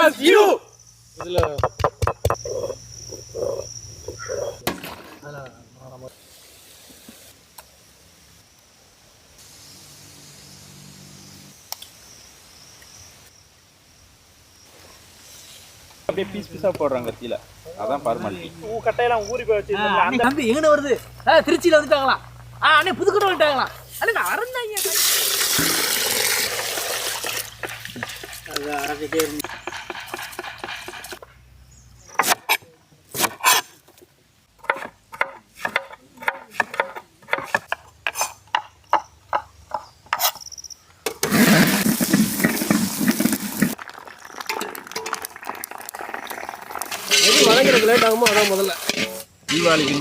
Because you. இதுல அப்படியே piece பீஸா போடுறாங்க கத்தியில. அதான் ஃபார்மாலிட்டி. கட்டையெல்லாம் ஊறி போய் வச்சிருந்தாங்க. அந்த தம்பி எங்கன வருது? திருச்சியில வந்துட்டாங்களா? அண்ணே புதுக்கோட்டை வந்துட்டாங்களா? அண்ணே நான் அரந்தாங்க. அது அரக்கிட்டே இருந்து வணங்குறதுக்கு லேட் ஆகுமோ அதான் முதல்ல தீபாவளிக்கு